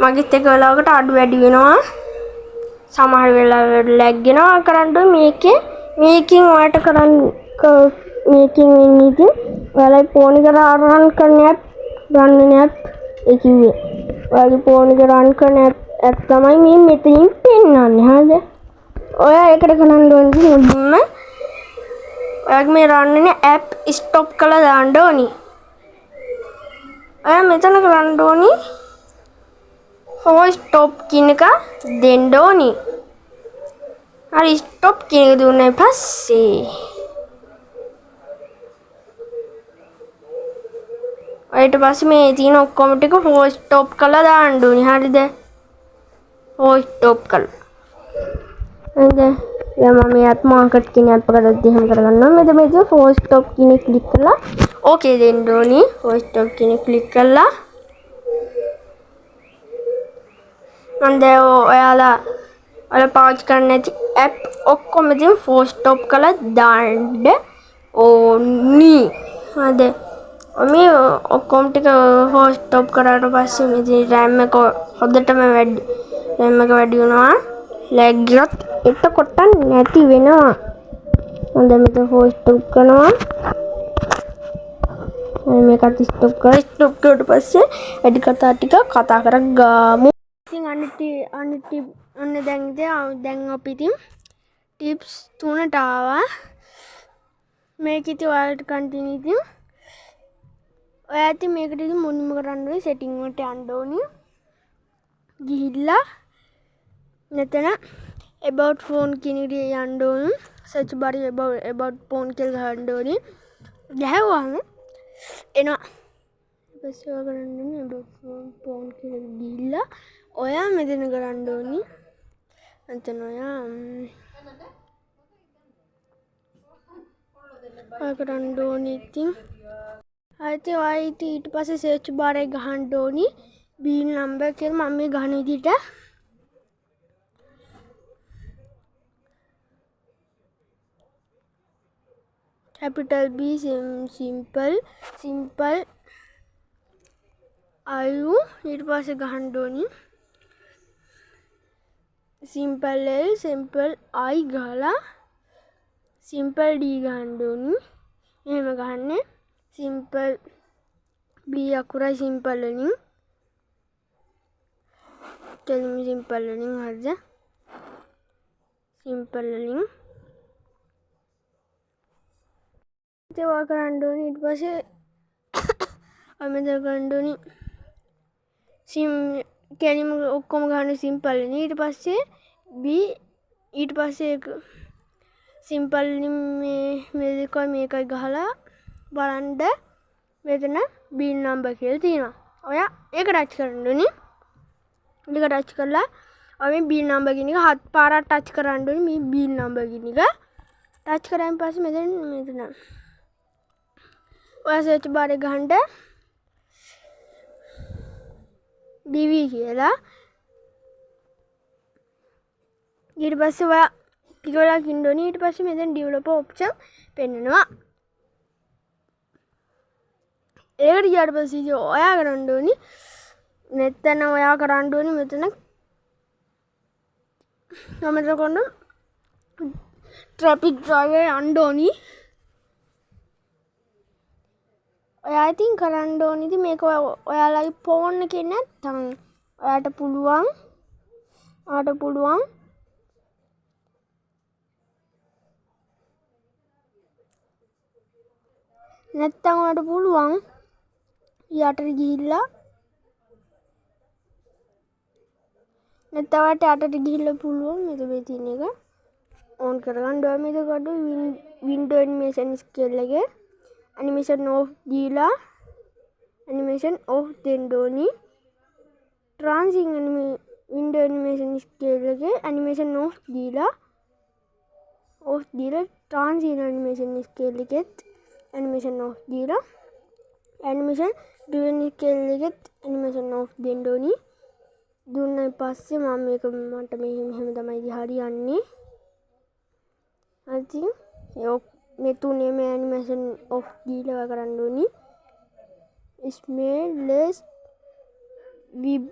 මගෙත් එක වෙලාවකට අඩු වැඩි වෙනවා. සමහර වෙලාවට ලැග් වෙනවා කරන්ට් මේකෙන් ඔයාලට කරන්න මේකෙන් වෙන්නේ ඉතින් ඔයාලා ෆෝන් එක රන් කරන ඇප් ඒ කිව්වේ. ඔයාගේ ෆෝන් එක රන් කරන ඇප් තමයි මේ මෙතනින් පෙන්නන්නේ. හරිද? ඔයා ඒකට කරන්න ඕනේ මුලින්ම ඔයාගේ මේ රන් වෙන ඇප් ස්ටොප් කරලා දාන්න ඕනි. ඔයා මෙතන කරන්න ඕනි force stop කියන එක දෙන්න ඕනි. හරි stop කියන එක දුන්නා පස්සේ ඊට පස්සේ මේ තියෙන ඔක්කොම ටික force stop කරලා දාන්න ඕනි. හරිද? force stop කරලා. හරිද? දැන් මම මේ app market කියන app එකට දෙහම කරගන්නවා. මෙතන මේ force stop කියන එක ක්ලික් කරලා okay දෙන්න ඕනි. force stop කියන එක ක්ලික් කරලා මන්ද ඔයාලා පාවිච්චි කරන්න නැති ඇප් ඔක්කොම ඉතින් force stop කරලා දාන්න ඕනි. හරිද? මේ ඔක්කොම ටික force stop කරාට පස්සේ මේ RAM එක හොඳටම වැඩි වෙනවා. lag එකත් එතකොට නැති වෙනවා. මම දැන් මෙතන force stop කරනවා. මේකත් stop කරලා පස්සේ වැඩි කතා ටික කතා කරගමු. ඉතින් අන්න දැන් අපි ඉතින් ටිප්ස් 3ට ආවා. මේක ඉතින් ඔයාලට කන්ටිනියු ඉතින් ඔයා ඉතින් මේකට ඉතින් මුලින්ම කරන්න ඕනේ setting වලට යන්න ඕනේ. ගිහිල්ලා මෙතන about phone කියන එකට යන්න ඕනේ. search bar about phone කියලා ගහන්න ඕනේ. ගහුවාම එනවා. ඊපස්සේ ඔයා කරන්න ඕනේ about phone කියලා ගිහිල්ලා ඔයා මෙතන කරන්න ඕනේ. එතන ඔයා කරන්න ඕනේ ඉතින් ඔයා ඊට පස්සේ search bar එක ගහන්න ඕනේ bill number කියලා මම මේ ගහන විදිහට capital B simple IU ඊට පස්සේ ගහන්න ඕනේ simple L simple I ගහලා simple D ගහන්න ඕනේ. එහෙම ගහන්නේ simple B අකුරයි simple වලින් කෙලිම simple වලින් හරිද? simple වලින් ඒවා කරන්න ඕනේ. ඊට පස්සේ අමෙන්ද කරන්න ඕනේ කෙලිම ඔක්කොම ගහන්න simple වලින්. ඊට පස්සේ B ඊට පස්සේ simple මේකයි ගහලා බලන්න මෙතන bill number කියලා තියෙනවා. ඔයා ඒක ටච් කරන්න ඕනේ. ඒක ටච් කරලා ඔය මේ bill number කියන එක 7 පාරක් ටච් කරන්න ඕනේ. මේ bill number කියන එක ටච් කරාන් පස්සේ මෙතන ඔයා search bar එක ගහන්න DV කියලා. ඊට පස්සේ ඔයා ටික වෙලාවක් ඉන්න ඕනේ. ඊට පස්සේ මෙතන developer option පෙන්නනවා. ඒකට ගියාට පස්සේ ඔයා කරන්න ඕනේ මෙතන කොන්න traffic driver යන්න ඕනේ. ඔයා ඉතින් කරන්න ඕනේ ඉතින් මේක ඔයාලගේ ෆෝන් එකේ නැත්තම් ඔයාට පුළුවන් යටට ගිහිල්ලා පුළුවන් මේක මේ තියෙන එක on කරගන්න. ඔයා මේක ගන්න window animation scale එකේ animation off දීලා animation off දෙන්න ඕනි. window animation scale එකේ animation off දීලා transient animation scale එකෙත් animation off දීලා animation during scale එකෙත් animation off දෙන්න ඕනි. දුන්නා පස්සේ මම මේක මට මෙහෙම තමයි හරියන්නේ. අතින් මේ තුනේම animation off දීලා කරන්න ඕනි. smell less width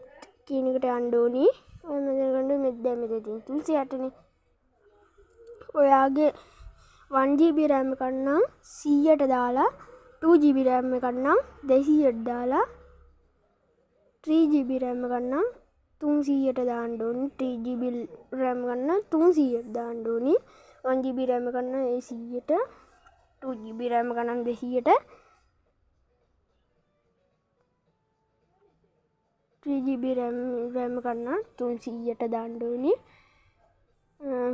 කියන එකට යන්න ඕනි. ඔය මෙතන ගන්න මෙද්දා මෙතන තියෙන 308නේ. ඔයාගේ 1GB RAM එකක් නම් 100ට දාලා 2GB RAM එකක් නම් 200ට දාලා 3GB RAM එකක් නම් 300ට දාන්න ඕනි. 3GB RAM එකක් නම් 300ට දාන්න ඕනි. 1GB RAM එකක් නම් 100ට 2GB RAM එකක් නම් 200ට 3GB RAM එකක් නම් 300ට දාන්න ඕනි.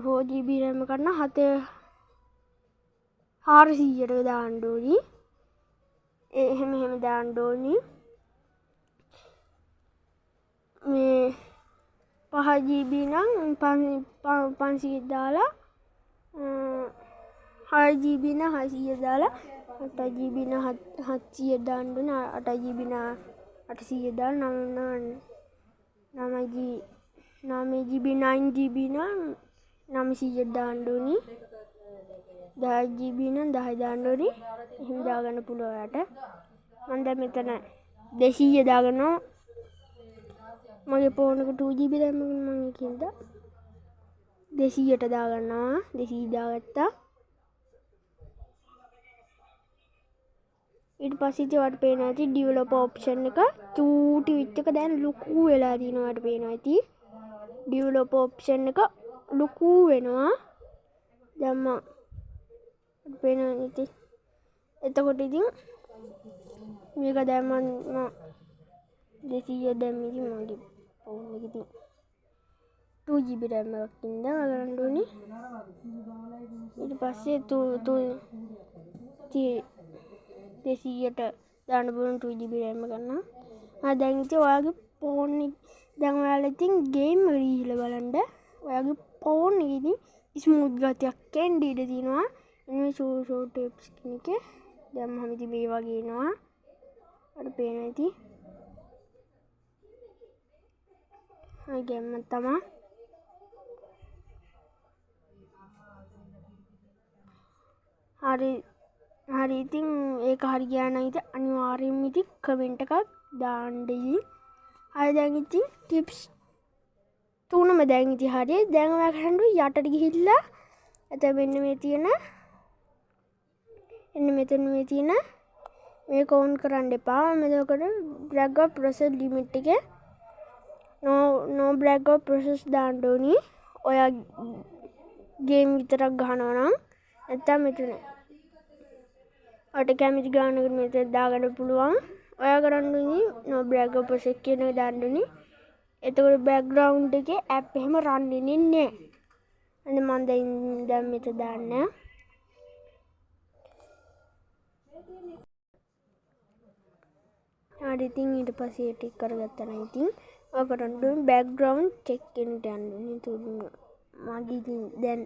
4GB RAM එකක් නම් 400ට දාන්න ඕනි. එහෙම දාන්න ඕනි. මේ 5GB නම් 500 දාලා 6GB නම් 600 දාලා 8GB නම් 700 දාන්න ඕනි. 8GB නම් 800 දාලා 9GB නම් 900 දාන්න ඕනි. 10GB නම් 10 දාන්න ඕනි. එහෙම දාගන්න පුළුවන් ඔයාට. මම දැන් මෙතන 200 දාගන්නවා. මගේ ෆෝන් එක 2GB RAM එක මම කියනද 200ට දාගන්නවා. 200 දාගත්තා. ඊට පස්සේ ඉතින් ඔයාලට පේනවා ඇති ඩෙවලොපර් ඔප්ෂන් එක චූටි විච් එක දැන් ලොකු වෙලා දිනවා. ඔයාලට පේනවා ඇති ඩෙවලොපර් ඔප්ෂන් එක ලොකු වෙනවා. දැන් මම පේනවා ඉතින් එතකොට ඉතින් මේක දැන් මම 200 දැන් ඉතින් මගේ ෆෝන් එකේ ඉතින් 2GB RAM එකක් ඉඳන් ගන්න ඕනේ. ඊට පස්සේ 200ට දාන්න පුළුවන් 2GB RAM එක ගන්න. දැන් ඉතින් ඔයාගේ ෆෝන් එක දැන් ඔයාලා ඉතින් ගේම් එක ගිහිල්ලා බලන්න. ඔයාගේ ෆෝන් එකේ ඉතින් ස්මූත් ගතියක් එන්න ඉඩ තියෙනවා. මේ ෂෝට් ටිප්ස් කෙනකේ දැන් මම ඉතින් මේ වගේ එනවා. අර පේනවා ඉතින් හයි ගේම් එක තමයි. හරි ඉතින් ඒක හරි ගියා නම් ඉතින් අනිවාර්යයෙන්ම ඉතින් කමෙන්ට් එකක් දාන්න ඉතින්. හරි දැන් ඉතින් ටිප්ස් තුනම දැන් ඉතින් හරි. දැන් ඔයා කරන්න යටට ගිහිල්ලා එතන මෙන්න මේ තියෙන මෙතන මේ තියෙන මේක ඔන් කරන්න එපා. මෙතනකට බෑක්ග්‍රවුන්ඩ් ප්‍රොසෙස් ලිමිට් එකේ no background process දාන්න ඕනි. ඔයා ගේම් විතරක් ගහනවා නම් නැත්නම් මෙතන ඔයාට කැමති ගානකට මෙතන දාගන්න පුළුවන්. ඔයා කරන්න ඕනි no background process කියන එක දාන්න ඕනි. එතකොට බෑග්ග්‍රවුන්ඩ් එකේ ඇප් එහෙම රන් වෙන්නේ නැහැ. අන්න මම දැන් මෙතන දාන්න. හරි ඉතින් ඊට පස්සේ ටික කරගත්තා නම් ඉතින් ඔය කරන්න ඕනේ බෑග්ග්‍රවුන්ඩ් චෙක් එකකට යන්න ඕනේ. මගේ ඉතින් දැන්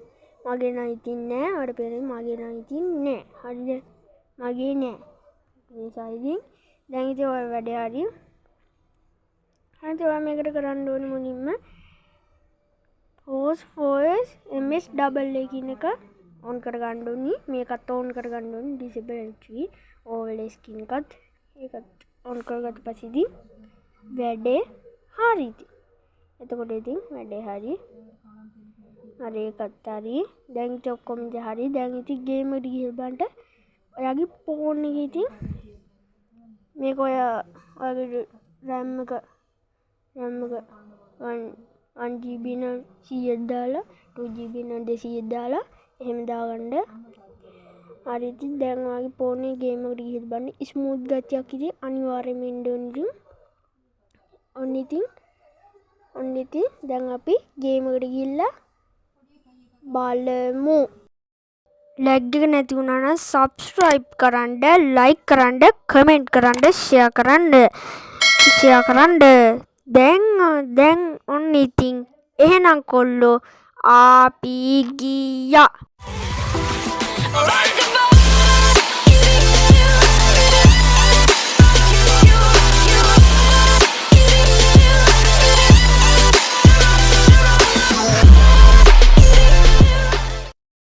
මගේ නම් ඉතින් නෑ. ඔයාලට පේන්නේ මගේ නම් ඉතින් නෑ. හරිද? මගේ නෑ. ඒ නිසා ඉතින් දැන් ඉතින් ඔය වැඩේ හරි. හරිද? ඔයා මේකට කරන්න ඕනේ මුලින්ම pause voice ms double කියන එක on කරගන්න ඕනේ. මේකත් on කරගන්න ඕනේ. disable entry overlay skin එකත් ඒකත් on කරගත්ත පස්සේ ඉතින් වැඩේ හරිද? එතකොට ඉතින් වැඩේ හරි. හරි ඒකත් හරි. දැන් ඉතින් ඔක්කොම හරි. දැන් ඉතින් ගේම් එකට ගිහලා බලන්න. ඔයාගේ ෆෝන් එකේ ඉතින් මේක ඔයාගේ RAM එක 1GB නම් 100ක් දාලා 2GB නම් 200ක් දාලා එහෙම දාගන්න. හරි ඉතින් දැන් ඔයාගේ ෆෝන් එකේ ගේම් එකට ගිහලා බලන්න ස්මූත් ගතියක් ඉතින් අනිවාර්යයෙන්ම එන්න ඕනේ. ඔන්න ඉතින් දැන් අපි ගේම් එකට ගිහිල්ලා බලමු. ලැග් එක නැති වුණා නම් subscribe කරන්න, like කරන්න, comment කරන්න, share කරන්න. දැන් ඔන්න ඉතින් එහෙනම් කොල්ලෝ අපි ගියා.